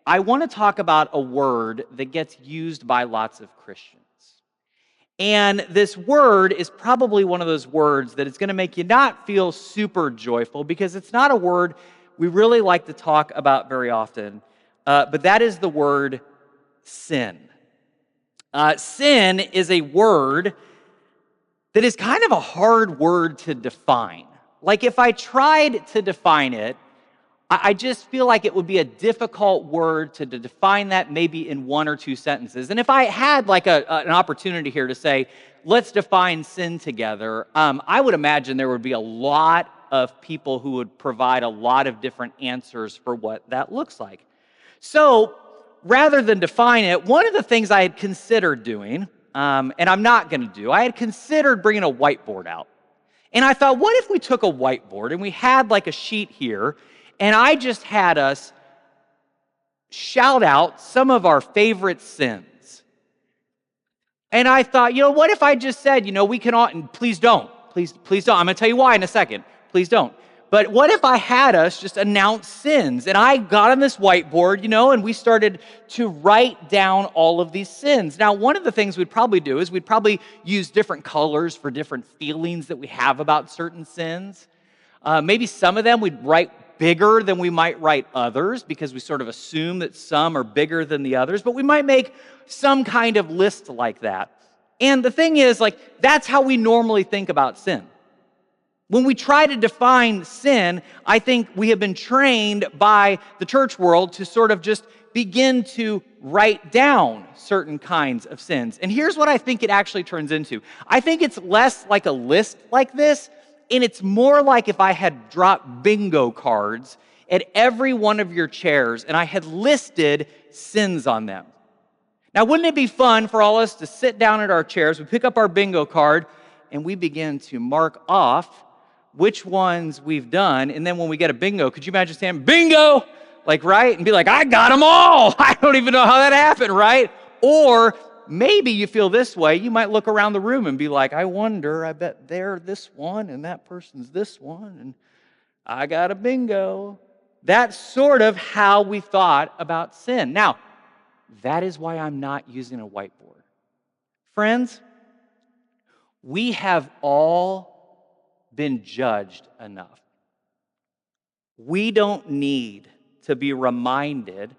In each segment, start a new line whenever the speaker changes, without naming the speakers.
I want to talk about a word that gets used by lots of Christians. And this word is probably one of those words that is going to make you not feel super joyful because it's not a word we really like to talk about very often. But that is the word sin. Sin is a word that is kind of a hard word to define. Like if I tried to define it, I just feel like it would be a difficult word to define that maybe in one or two sentences. And if I had like an opportunity here to say, let's define sin together, I would imagine there would be a lot of people who would provide a lot of different answers for what that looks like. So rather than define it, one of the things I had considered doing, and I'm not going to do, I had considered bringing a whiteboard out. And I thought, what if we took a whiteboard and we had like a sheet here, and I just had us shout out some of our favorite sins. And I thought, what if I just said, we can all, and please don't. Please don't. I'm going to tell you why in a second. Please don't. But what if I had us just announce sins? And I got on this whiteboard, and we started to write down all of these sins. Now, one of the things we'd probably do is we'd probably use different colors for different feelings that we have about certain sins. Maybe some of them we'd write bigger than we might write others because we sort of assume that some are bigger than the others, but we might make some kind of list like that. And the thing is, that's how we normally think about sin. When we try to define sin, I think we have been trained by the church world to sort of just begin to write down certain kinds of sins. And here's what I think it actually turns into. I think it's less like a list like this, and it's more like if I had dropped bingo cards at every one of your chairs and I had listed sins on them. Now, wouldn't it be fun for all of us to sit down at our chairs, we pick up our bingo card, and we begin to mark off which ones we've done, and then when we get a bingo, could you imagine saying, bingo, right? And be like, I got them all. I don't even know how that happened, right? Or maybe you feel this way. You might look around the room and be like, I wonder, I bet they're this one and that person's this one and I got a bingo. That's sort of how we thought about sin. Now, that is why I'm not using a whiteboard. Friends, we have all been judged enough. We don't need to be reminded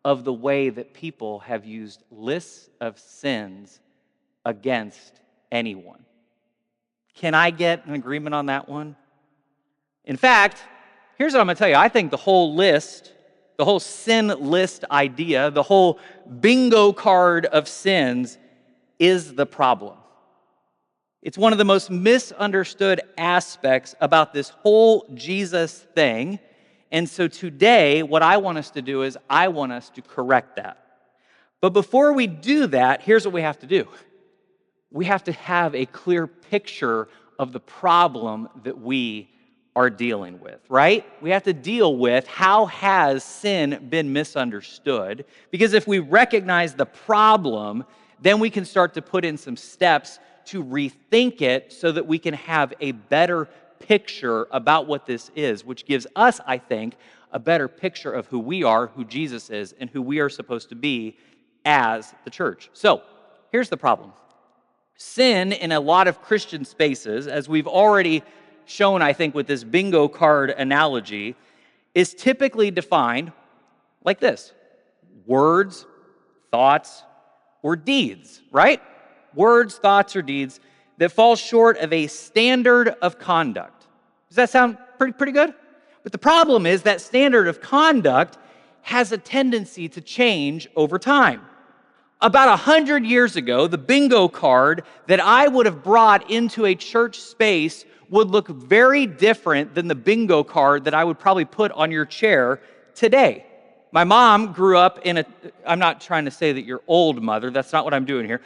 of the way that people have used lists of sins against anyone. Can I get an agreement on that one? In fact, here's what I'm going to tell you. I think the whole list, the whole sin list idea, the whole bingo card of sins is the problem. It's one of the most misunderstood aspects about this whole Jesus thing. And so today, what I want us to do is I want us to correct that. But before we do that, here's what we have to do. We have to have a clear picture of the problem that we are dealing with, right? We have to deal with how has sin been misunderstood? Because if we recognize the problem, then we can start to put in some steps to rethink it so that we can have a better picture about what this is, which gives us, I think, a better picture of who we are, who Jesus is, and who we are supposed to be as the church. So, here's the problem. Sin in a lot of Christian spaces, as we've already shown, I think, with this bingo card analogy, is typically defined like this: words, thoughts, or deeds, right? Words, thoughts, or deeds that fall short of a standard of conduct. Does that sound pretty good? But the problem is that standard of conduct has a tendency to change over time. About 100 years ago, the bingo card that I would have brought into a church space would look very different than the bingo card that I would probably put on your chair today. My mom grew up I'm not trying to say that you're old, mother, that's not what I'm doing here.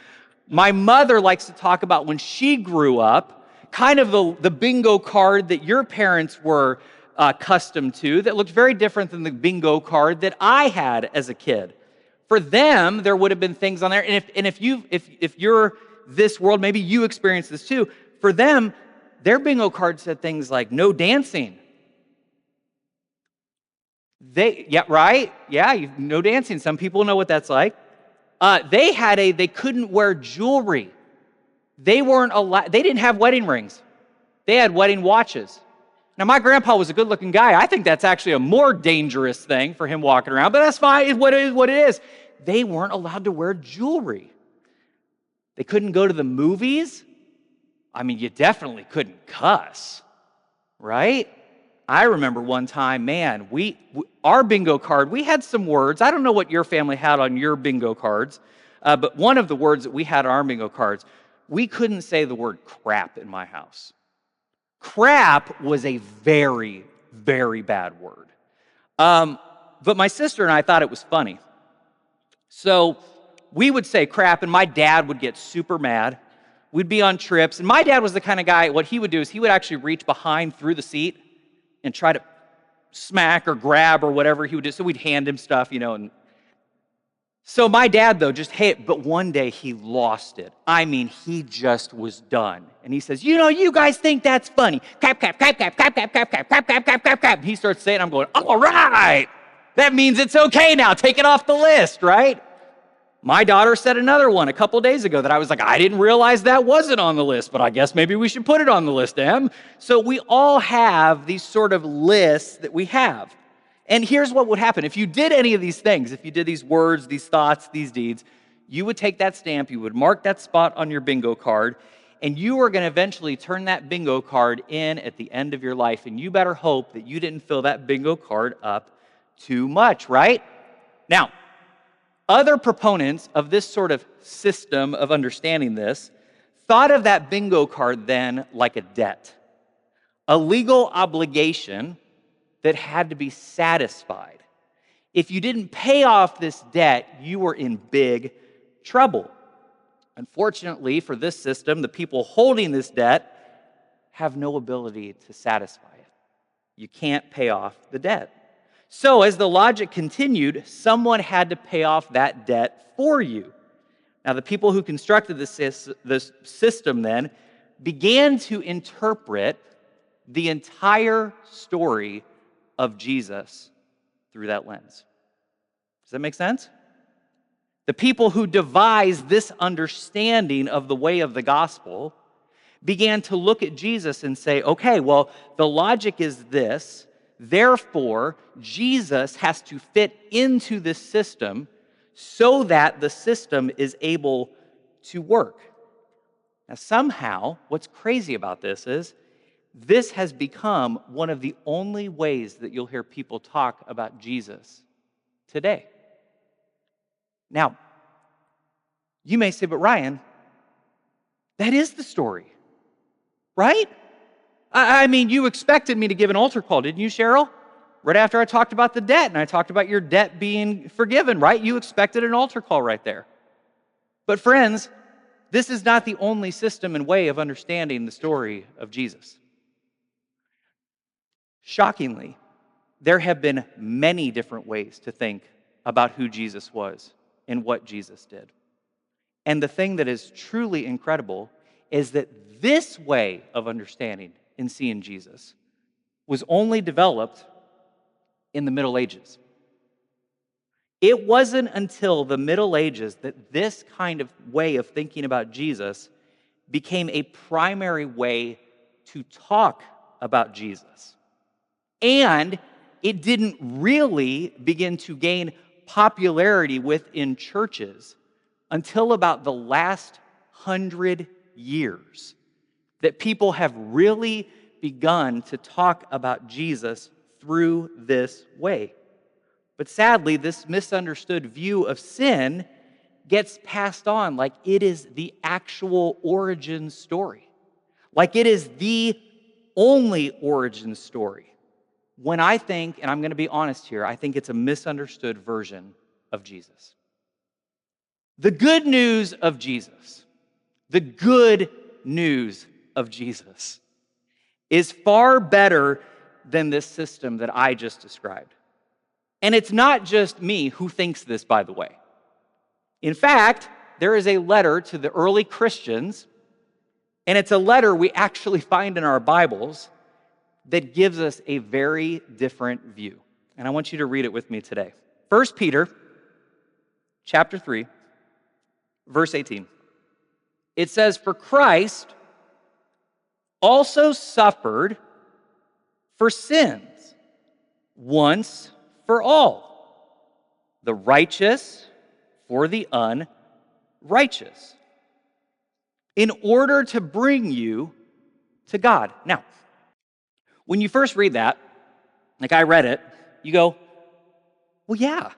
My mother likes to talk about when she grew up, kind of the bingo card that your parents were accustomed to that looked very different than the bingo card that I had as a kid. For them, there would have been things on there, and if you're this world, maybe you experience this too. For them, their bingo card said things like no dancing, Yeah, right? Yeah, you know dancing. Some people know what that's like. They couldn't wear jewelry. They weren't allowed, they didn't have wedding rings. They had wedding watches. Now, my grandpa was a good-looking guy. I think that's actually a more dangerous thing for him walking around, but that's fine. It's what it is. They weren't allowed to wear jewelry. They couldn't go to the movies. I mean, you definitely couldn't cuss, right? I remember one time, man, our bingo card, we had some words. I don't know what your family had on your bingo cards, but one of the words that we had on our bingo cards, we couldn't say the word crap in my house. Crap was a very, very bad word. But my sister and I thought it was funny. So we would say crap, and my dad would get super mad. We'd be on trips, and my dad was the kind of guy, what he would do is he would actually reach behind through the seat and try to smack or grab or whatever he would do. So we'd hand him stuff, and so my dad, though, but one day he lost it. I mean, he just was done. And he says, you guys think that's funny. Crap, crap, crap, crap, crap, crap, crap, crap, crap, crap, crap, crap, crap. He starts saying, I'm going, all right. That means it's okay now. Take it off the list, right? My daughter said another one a couple days ago that I was like, I didn't realize that wasn't on the list, but I guess maybe we should put it on the list, Em. So we all have these sort of lists that we have. And here's what would happen. If you did any of these things, if you did these words, these thoughts, these deeds, you would take that stamp, you would mark that spot on your bingo card, and you are going to eventually turn that bingo card in at the end of your life. And you better hope that you didn't fill that bingo card up too much, right? Now, other proponents of this sort of system of understanding this thought of that bingo card then like a debt, a legal obligation that had to be satisfied. If you didn't pay off this debt, you were in big trouble. Unfortunately, for this system, the people holding this debt have no ability to satisfy it. You can't pay off the debt. So as the logic continued, someone had to pay off that debt for you. Now, the people who constructed this system then began to interpret the entire story of Jesus through that lens. Does that make sense? The people who devised this understanding of the way of the gospel began to look at Jesus and say, okay, well, the logic is this. Therefore, Jesus has to fit into this system so that the system is able to work. Now, somehow, what's crazy about this is this has become one of the only ways that you'll hear people talk about Jesus today. Now, you may say, but Ryan, that is the story, right? I mean, you expected me to give an altar call, didn't you, Cheryl? Right after I talked about the debt, and I talked about your debt being forgiven, right? You expected an altar call right there. But friends, this is not the only system and way of understanding the story of Jesus. Shockingly, there have been many different ways to think about who Jesus was and what Jesus did. And the thing that is truly incredible is that this way of understanding and seeing Jesus was only developed in the Middle Ages. It wasn't until the Middle Ages that this kind of way of thinking about Jesus became a primary way to talk about Jesus. And it didn't really begin to gain popularity within churches until about the last 100 years that people have really begun to talk about Jesus through this way. But sadly, this misunderstood view of sin gets passed on like it is the actual origin story, like it is the only origin story. When I think, and I'm going to be honest here, I think it's a misunderstood version of Jesus. The good news of Jesus, the good news of Jesus is far better than this system that I just described. And it's not just me who thinks this, by the way. In fact, there is a letter to the early Christians, and it's a letter we actually find in our Bibles that gives us a very different view. and I want you to read it with me today. 1 Peter chapter 3, verse 18. It says, "For Christ also suffered for sins once for all, the righteous for the unrighteous, in order to bring you to God." Now, when you first read that, like I read it, you go, well, yeah,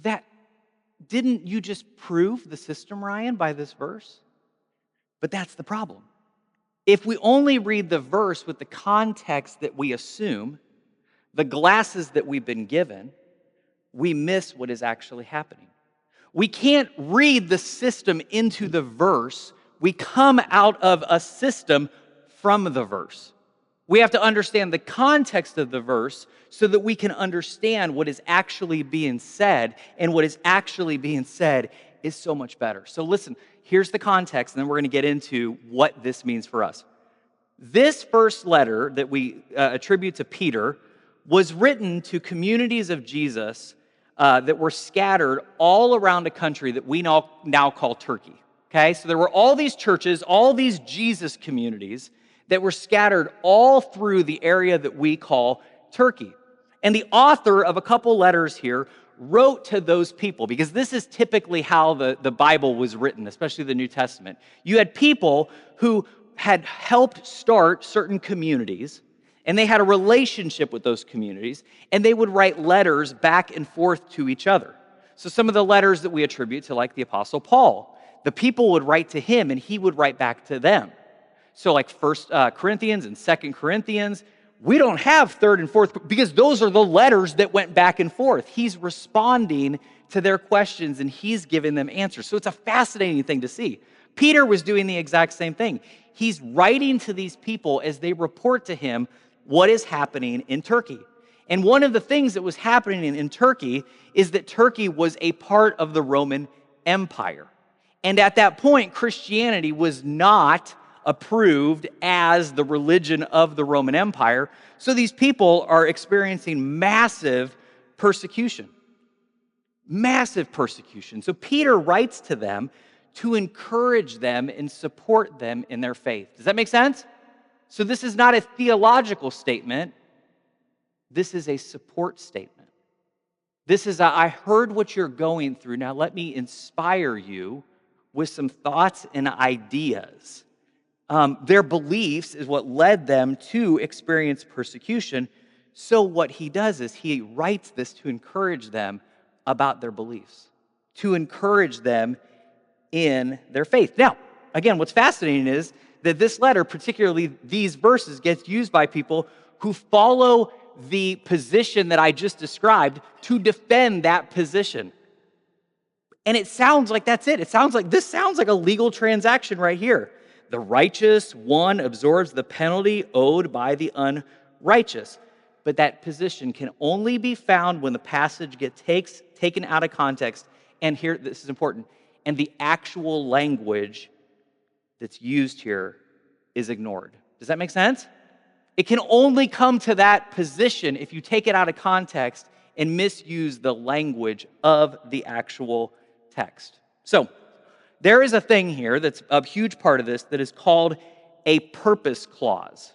that didn't you just prove the system, Ryan, by this verse? But that's the problem. If we only read the verse with the context that we assume, the glasses that we've been given, we miss what is actually happening. We can't read the system into the verse. We come out of a system from the verse. We have to understand the context of the verse so that we can understand what is actually being said, and what is actually being said is so much better. So listen, here's the context, and then we're going to get into what this means for us. This first letter that we attribute to Peter was written to communities of Jesus that were scattered all around a country that we now call Turkey. Okay, so there were all these churches, all these Jesus communities that were scattered all through the area that we call Turkey. And the author of a couple letters here wrote to those people, because this is typically how the Bible was written, especially the New Testament. You had people who had helped start certain communities, and they had a relationship with those communities, and they would write letters back and forth to each other. So some of the letters that we attribute to, like the Apostle Paul, the people would write to him, and he would write back to them. So like 1 Corinthians and 2 Corinthians, we don't have 3rd and 4th, because those are the letters that went back and forth. He's responding to their questions, and he's giving them answers. So it's a fascinating thing to see. Peter was doing the exact same thing. He's writing to these people as they report to him what is happening in Turkey. And one of the things that was happening in Turkey is that Turkey was a part of the Roman Empire. And at that point, Christianity was not approved as the religion of the Roman Empire. So these people are experiencing massive persecution. Massive persecution. So Peter writes to them to encourage them and support them in their faith. Does that make sense? So this is not a theological statement. This is a support statement. This is I heard what you're going through. Now let me inspire you with some thoughts and ideas. Their beliefs is what led them to experience persecution. So what he does is he writes this to encourage them about their beliefs, to encourage them in their faith. Now, again, what's fascinating is that this letter, particularly these verses, gets used by people who follow the position that I just described to defend that position. And it sounds like that's it. This sounds like a legal transaction right here. The righteous one absorbs the penalty owed by the unrighteous. But that position can only be found when the passage gets taken out of context. And here, this is important, and the actual language that's used here is ignored. Does that make sense? It can only come to that position if you take it out of context and misuse the language of the actual text. So, there is a thing here that's a huge part of this that is called a purpose clause.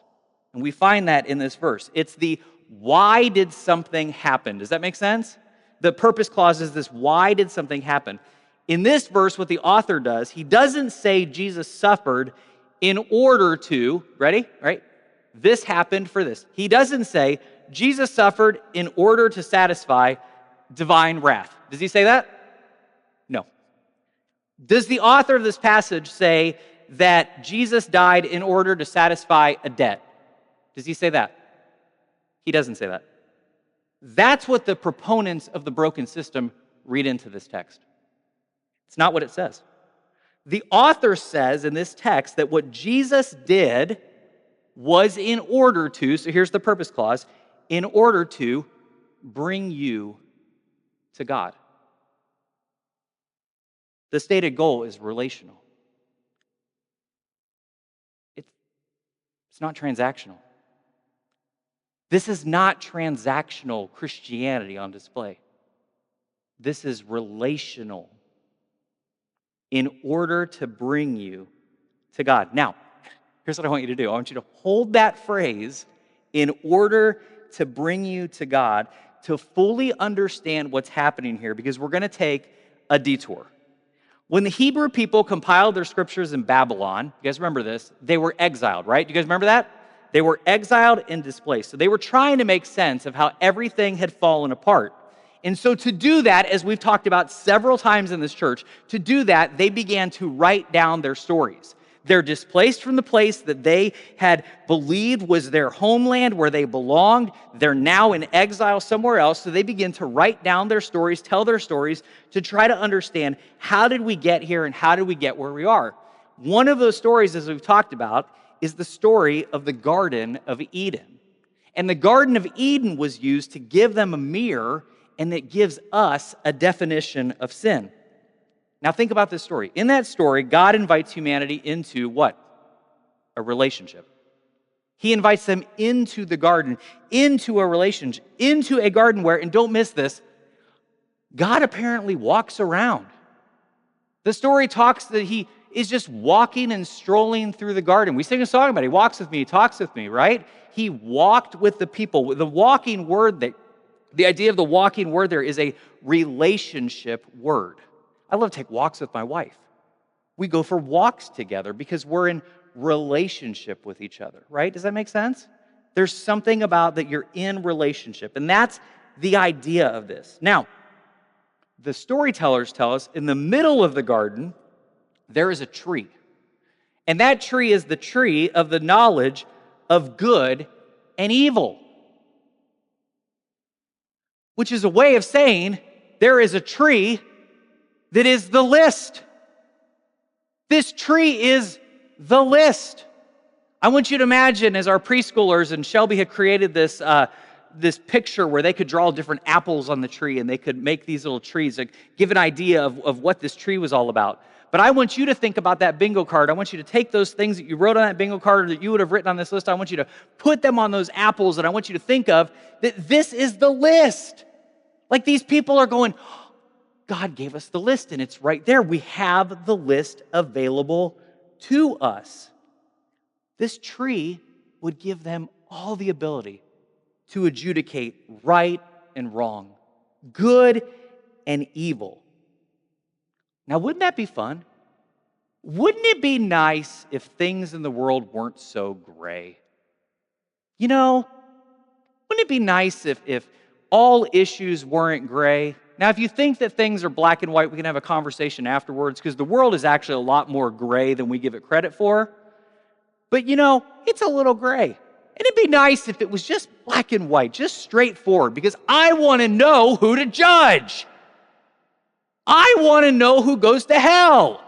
And we find that in this verse. It's the why did something happen? Does that make sense? The purpose clause is this why did something happen? In this verse, what the author does, he doesn't say Jesus suffered in order to, ready? Right? This happened for this. He doesn't say Jesus suffered in order to satisfy divine wrath. Does he say that? No. Does the author of this passage say that Jesus died in order to satisfy a debt? Does he say that? He doesn't say that. That's what the proponents of the broken system read into this text. It's not what it says. The author says in this text that what Jesus did was in order to, so here's the purpose clause, in order to bring you to God. The stated goal is relational. It's not transactional. This is not transactional Christianity on display. This is relational in order to bring you to God. Now, here's what I want you to do. I want you to hold that phrase, in order to bring you to God, to fully understand what's happening here, because we're going to take a detour. When the Hebrew people compiled their scriptures in Babylon, you guys remember this, they were exiled, right? You guys remember that? They were exiled and displaced. So they were trying to make sense of how everything had fallen apart. And so to do that, as we've talked about several times in this church, to do that, they began to write down their stories. They're displaced from the place that they had believed was their homeland, where they belonged. They're now in exile somewhere else, so they begin to write down their stories, tell their stories, to try to understand, how did we get here and how did we get where we are? One of those stories, as we've talked about, is the story of the Garden of Eden. And the Garden of Eden was used to give them a mirror, and it gives us a definition of sin. Now think about this story. In that story, God invites humanity into what? A relationship. He invites them into the garden, into a relationship, into a garden where, and don't miss this, God apparently walks around. The story talks that he is just walking and strolling through the garden. We sing a song about it. He walks with me, he talks with me, right? He walked with the people. The walking word, the idea of the walking word there is a relationship word. I love to take walks with my wife. We go for walks together because we're in relationship with each other, right? Does that make sense? There's something about that you're in relationship, and that's the idea of this. Now, the storytellers tell us in the middle of the garden, there is a tree. And that tree is the tree of the knowledge of good and evil, which is a way of saying there is a tree that is the list. This tree is the list. I want you to imagine, as our preschoolers and Shelby had created this picture where they could draw different apples on the tree, and they could make these little trees that give an idea of what this tree was all about. But I want you to think about that bingo card. I want you to take those things that you wrote on that bingo card, or that you would have written on this list. I want you to put them on those apples, and I want you to think of that this is the list. Like, these people are going, God gave us the list, and it's right there. We have the list available to us. This tree would give them all the ability to adjudicate right and wrong, good and evil. Now, wouldn't that be fun? Wouldn't it be nice if things in the world weren't so gray? You know, wouldn't it be nice if all issues weren't gray? Now, if you think that things are black and white, we can have a conversation afterwards, because the world is actually a lot more gray than we give it credit for. But you know, it's a little gray. And it'd be nice if it was just black and white, just straightforward, because I want to know who to judge. I want to know who goes to hell.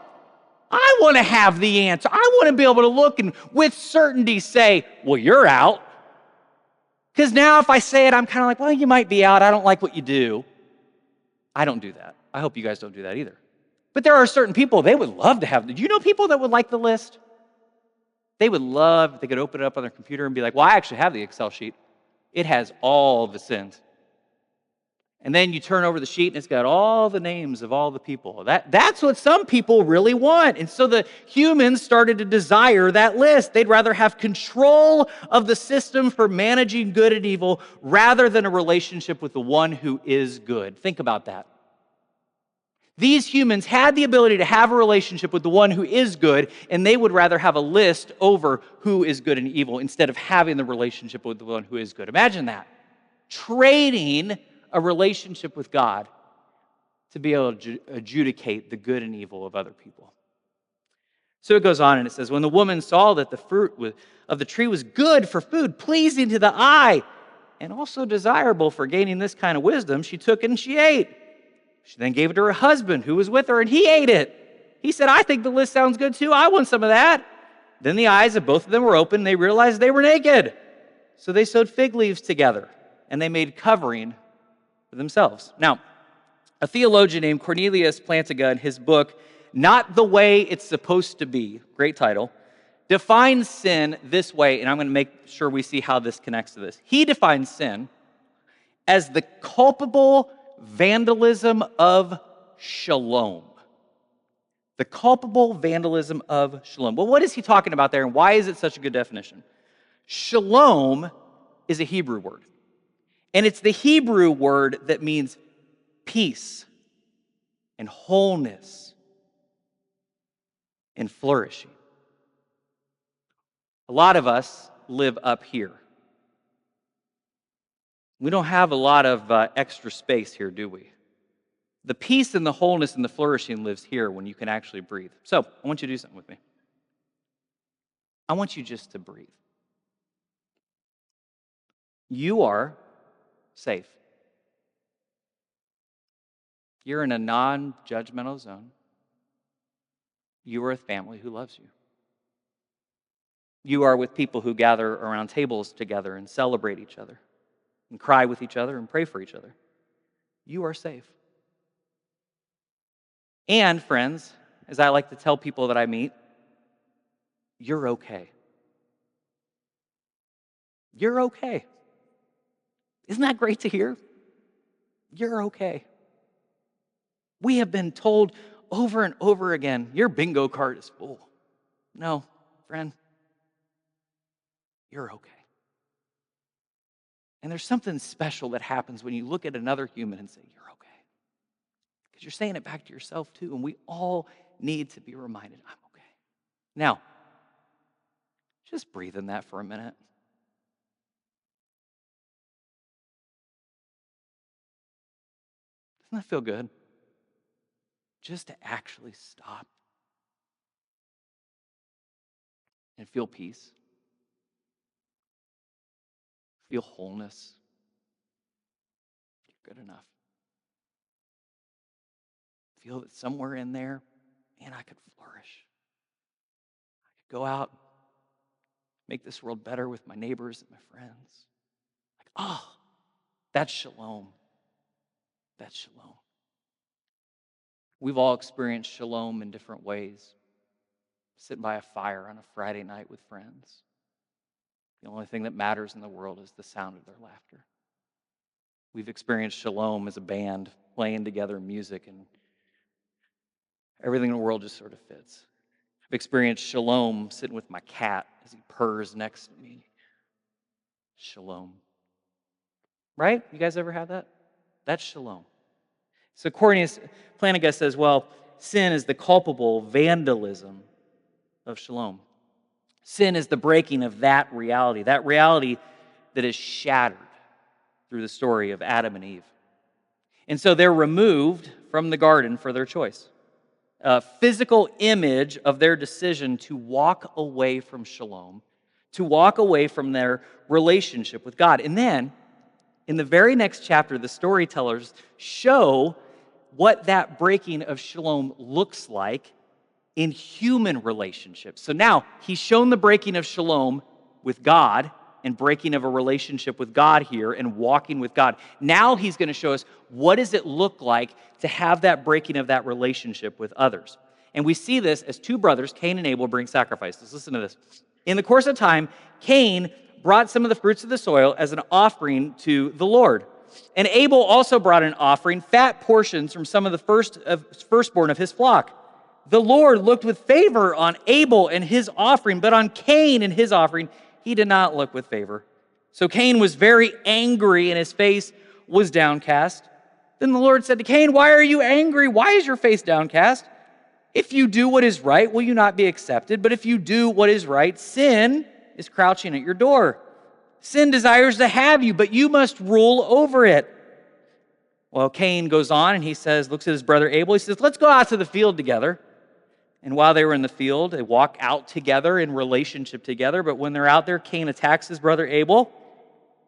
I want to have the answer. I want to be able to look and with certainty say, well, you're out. Because now if I say it, I'm kind of like, well, you might be out. I don't like what you do. I don't do that. I hope you guys don't do that either. But there are certain people, they would love to have. Do you know people that would like the list? They would love, they could open it up on their computer and be like, well, I actually have the Excel sheet. It has all the sins. And then you turn over the sheet and it's got all the names of all the people. That's what some people really want. And so the humans started to desire that list. They'd rather have control of the system for managing good and evil rather than a relationship with the one who is good. Think about that. These humans had the ability to have a relationship with the one who is good, and they would rather have a list over who is good and evil instead of having the relationship with the one who is good. Imagine that. Trading a relationship with God to be able to adjudicate the good and evil of other people. So it goes on and it says, when the woman saw that the fruit of the tree was good for food, pleasing to the eye, and also desirable for gaining this kind of wisdom, she took it and she ate. She then gave it to her husband who was with her, and he ate it. He said, I think the list sounds good too. I want some of that. Then the eyes of both of them were open. They realized they were naked. So they sewed fig leaves together, and they made covering for themselves. Now, a theologian named Cornelius Plantinga, in his book, Not the Way It's Supposed to Be, great title, defines sin this way, and I'm going to make sure we see how this connects to this. He defines sin as the culpable vandalism of shalom. The culpable vandalism of shalom. Well, what is he talking about there, and why is it such a good definition? Shalom is a Hebrew word, and it's the Hebrew word that means peace and wholeness and flourishing. A lot of us live up here. We don't have a lot of extra space here, do we? The peace and the wholeness and the flourishing lives here when you can actually breathe. So, I want you to do something with me. I want you just to breathe. You are safe. You're in a non-judgmental zone. You are a family who loves you. You are with people who gather around tables together and celebrate each other and cry with each other and pray for each other. You are safe. And friends, as I like to tell people that I meet, you're okay. You're okay. Isn't that great to hear? You're okay. We have been told over and over again, your bingo card is full. No, friend, you're okay. And there's something special that happens when you look at another human and say, you're okay. Because you're saying it back to yourself too, and we all need to be reminded, I'm okay. Now, just breathe in that for a minute. Doesn't that feel good? Just to actually stop and feel peace, feel wholeness. You're good enough. Feel that somewhere in there, man, I could flourish. I could go out, make this world better with my neighbors and my friends. Like, oh, that's shalom. That's shalom. We've all experienced shalom in different ways. Sitting by a fire on a Friday night with friends. The only thing that matters in the world is the sound of their laughter. We've experienced shalom as a band, playing together music, and everything in the world just sort of fits. I've experienced shalom sitting with my cat as he purrs next to me. Shalom. Right? You guys ever have that? That's shalom. So Cornelius Plantinga says, well, sin is the culpable vandalism of shalom. Sin is the breaking of that reality that is shattered through the story of Adam and Eve. And so they're removed from the garden for their choice. A physical image of their decision to walk away from shalom, to walk away from their relationship with God. And then, in the very next chapter, the storytellers show what that breaking of shalom looks like in human relationships. So now, he's shown the breaking of shalom with God and breaking of a relationship with God here and walking with God. Now he's going to show us what does it look like to have that breaking of that relationship with others. And we see this as two brothers, Cain and Abel, bring sacrifices. Listen to this. In the course of time, Cain brought some of the fruits of the soil as an offering to the Lord. And Abel also brought an offering, fat portions from some of the firstborn of his flock. The Lord looked with favor on Abel and his offering, but on Cain and his offering, he did not look with favor. So Cain was very angry and his face was downcast. Then the Lord said to Cain, why are you angry? Why is your face downcast? If you do what is right, will you not be accepted? But if you do what is right, sin is crouching at your door. Sin desires to have you, but you must rule over it. Well, Cain goes on and he says, looks at his brother Abel. He says, let's go out to the field together. And while they were in the field, they walk out together in relationship together. But when they're out there, Cain attacks his brother Abel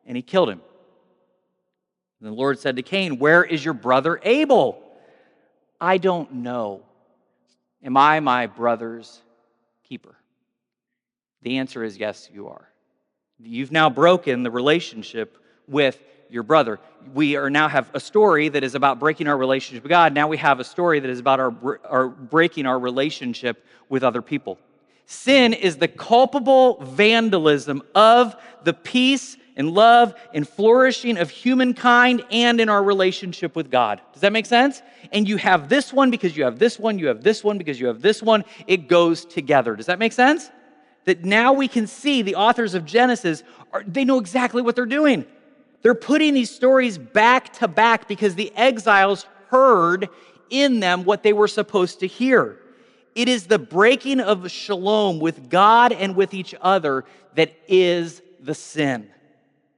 and he killed him. And the Lord said to Cain, where is your brother Abel? I don't know. Am I my brother's keeper? The answer is yes, you are. You've now broken the relationship with your brother. We are now have a story that is about breaking our relationship with God. Now we have a story that is about our breaking our relationship with other people. Sin is the culpable vandalism of the peace and love and flourishing of humankind and in our relationship with God. Does that make sense? And you have this one because you have this one, you have this one because you have this one. It goes together. Does that make sense? That now we can see the authors of Genesis, they know exactly what they're doing. They're putting these stories back to back because the exiles heard in them what they were supposed to hear. It is the breaking of shalom with God and with each other that is the sin.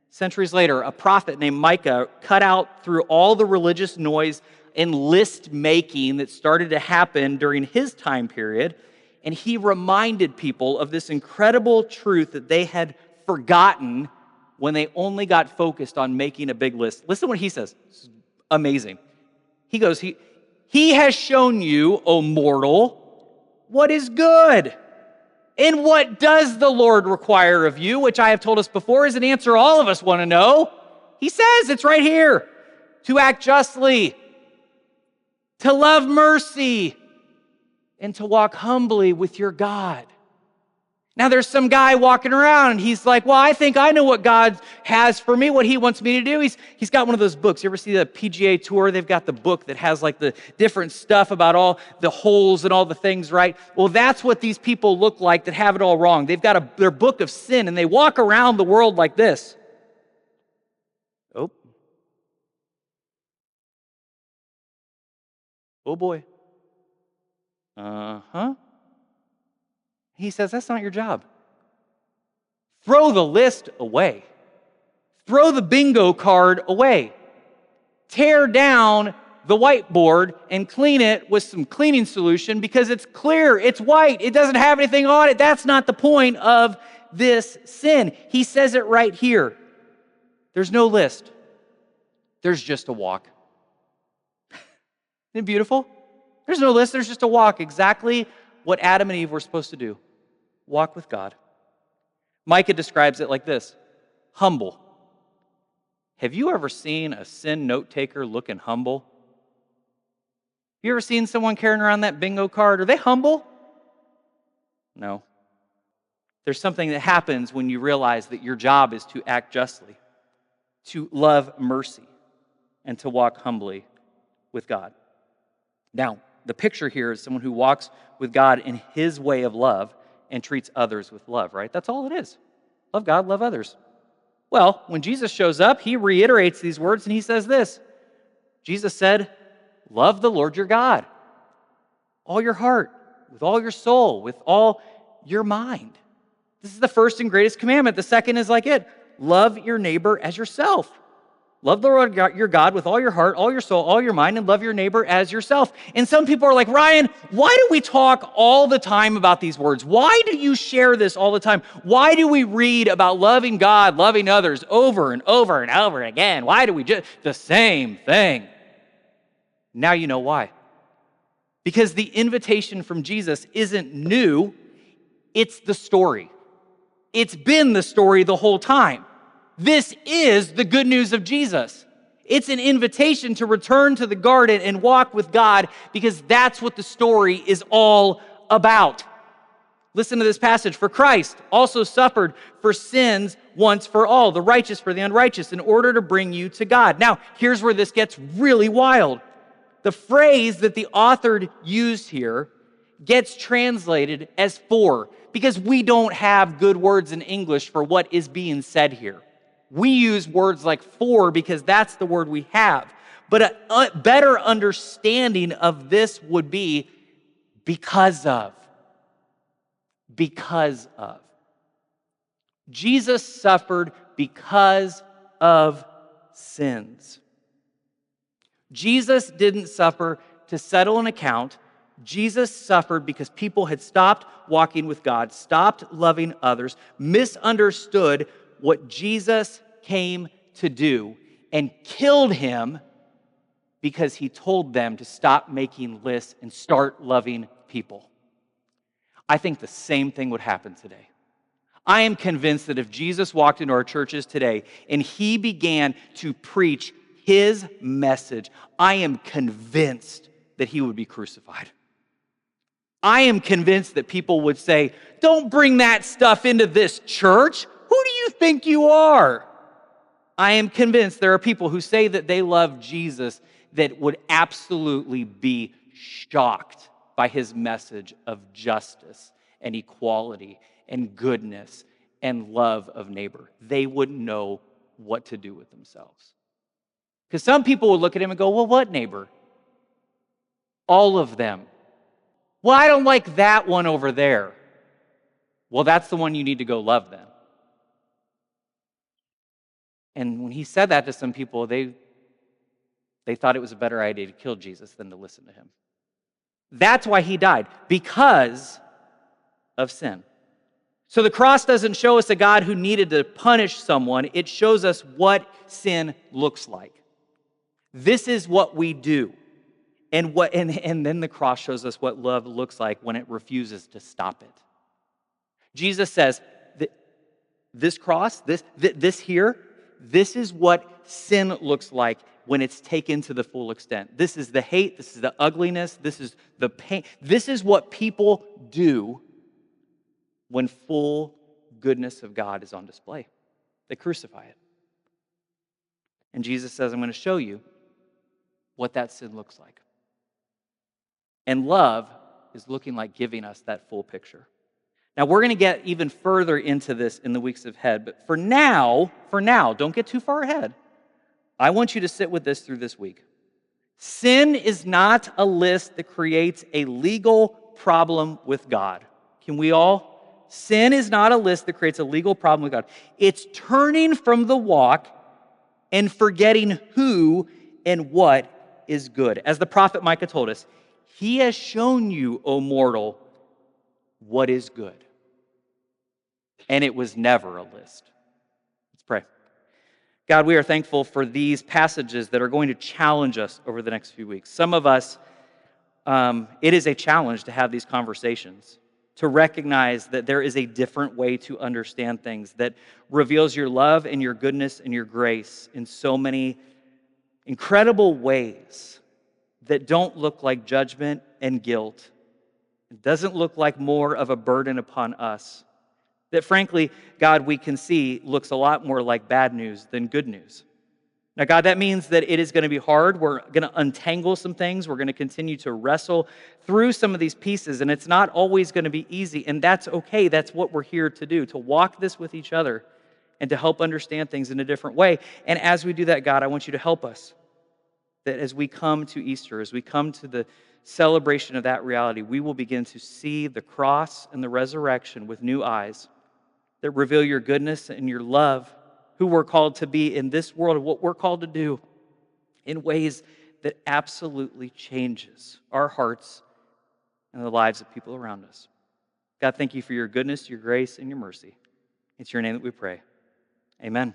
Centuries later, a prophet named Micah cut out through all the religious noise and list making that started to happen during his time period, and he reminded people of this incredible truth that they had forgotten when they only got focused on making a big list. Listen to what he says. It's amazing. He goes, He has shown you, O mortal, what is good. And what does the Lord require of you, which I have told us before is an answer all of us want to know. He says it's right here. To act justly, to love mercy, and to walk humbly with your God. Now there's some guy walking around and he's like, well, I think I know what God has for me, what he wants me to do. He's got one of those books. You ever see the PGA Tour? They've got the book that has like the different stuff about all the holes and all the things, right? Well, that's what these people look like that have it all wrong. They've got their book of sin and they walk around the world like this. Oh. Oh boy. Uh-huh. He says, that's not your job. Throw the list away. Throw the bingo card away. Tear down the whiteboard and clean it with some cleaning solution because it's clear, it's white, it doesn't have anything on it. That's not the point of this sin. He says it right here. There's no list. There's just a walk. Isn't it beautiful? There's no list, there's just a walk. Exactly what Adam and Eve were supposed to do. Walk with God. Micah describes it like this. Humble. Have you ever seen a sin note taker looking humble? You ever seen someone carrying around that bingo card? Are they humble? No. There's something that happens when you realize that your job is to act justly, to love mercy, and to walk humbly with God. Now, the picture here is someone who walks with God in his way of love and treats others with love, right? That's all it is. Love God, love others. Well, when Jesus shows up, he reiterates these words and he says this. Jesus said, love the Lord your God, all your heart, with all your soul, with all your mind. This is the first and greatest commandment. The second is like it. Love your neighbor as yourself. Love the Lord your God with all your heart, all your soul, all your mind, and love your neighbor as yourself. And some people are like, Ryan, why do we talk all the time about these words? Why do you share this all the time? Why do we read about loving God, loving others over and over and over again? Why do we just the same thing? Now you know why. Because the invitation from Jesus isn't new, it's the story. It's been the story the whole time. This is the good news of Jesus. It's an invitation to return to the garden and walk with God because that's what the story is all about. Listen to this passage. For Christ also suffered for sins once for all, the righteous for the unrighteous, in order to bring you to God. Now, here's where this gets really wild. The phrase that the author used here gets translated as for, because we don't have good words in English for what is being said here. We use words like for because that's the word we have. But a better understanding of this would be because of. Because of. Jesus suffered because of sins. Jesus didn't suffer to settle an account. Jesus suffered because people had stopped walking with God, stopped loving others, misunderstood what Jesus came to do, and killed him because he told them to stop making lists and start loving people. I think the same thing would happen today. I am convinced that if Jesus walked into our churches today and he began to preach his message, I am convinced that he would be crucified. I am convinced that people would say, don't bring that stuff into this church. Who do you think you are? I am convinced there are people who say that they love Jesus that would absolutely be shocked by his message of justice and equality and goodness and love of neighbor. They wouldn't know what to do with themselves. Because some people would look at him and go, well, what neighbor? All of them. Well, I don't like that one over there. Well, that's the one you need to go love then. And when he said that to some people, they thought it was a better idea to kill Jesus than to listen to him. That's why he died, because of sin. So the cross doesn't show us a God who needed to punish someone. It shows us what sin looks like. This is what we do. And then the cross shows us what love looks like when it refuses to stop it. Jesus says, this cross, this here, this is what sin looks like when it's taken to the full extent. This is the hate, this is the ugliness, this is the pain. This is what people do when full goodness of God is on display. They crucify it. And Jesus says, I'm going to show you what that sin looks like. And love is looking like giving us that full picture. Now, we're going to get even further into this in the weeks ahead, but for now, don't get too far ahead. I want you to sit with this through this week. Sin is not a list that creates a legal problem with God. Can we all? Sin is not a list that creates a legal problem with God. It's turning from the walk and forgetting who and what is good. As the prophet Micah told us, he has shown you, O mortal, what is good. And it was never a list. Let's pray. God, we are thankful for these passages that are going to challenge us over the next few weeks. Some of us, it is a challenge to have these conversations, to recognize that there is a different way to understand things that reveals your love and your goodness and your grace in so many incredible ways that don't look like judgment and guilt. It doesn't look like more of a burden upon us. That frankly, God, we can see looks a lot more like bad news than good news. Now, God, that means that it is going to be hard. We're going to untangle some things. We're going to continue to wrestle through some of these pieces, and it's not always going to be easy, and that's okay. That's what we're here to do, to walk this with each other and to help understand things in a different way. And as we do that, God, I want you to help us. That as we come to Easter, as we come to the celebration of that reality, we will begin to see the cross and the resurrection with new eyes that reveal your goodness and your love, who we're called to be in this world and what we're called to do in ways that absolutely changes our hearts and the lives of people around us. God, thank you for your goodness, your grace, and your mercy. It's your name that we pray. Amen.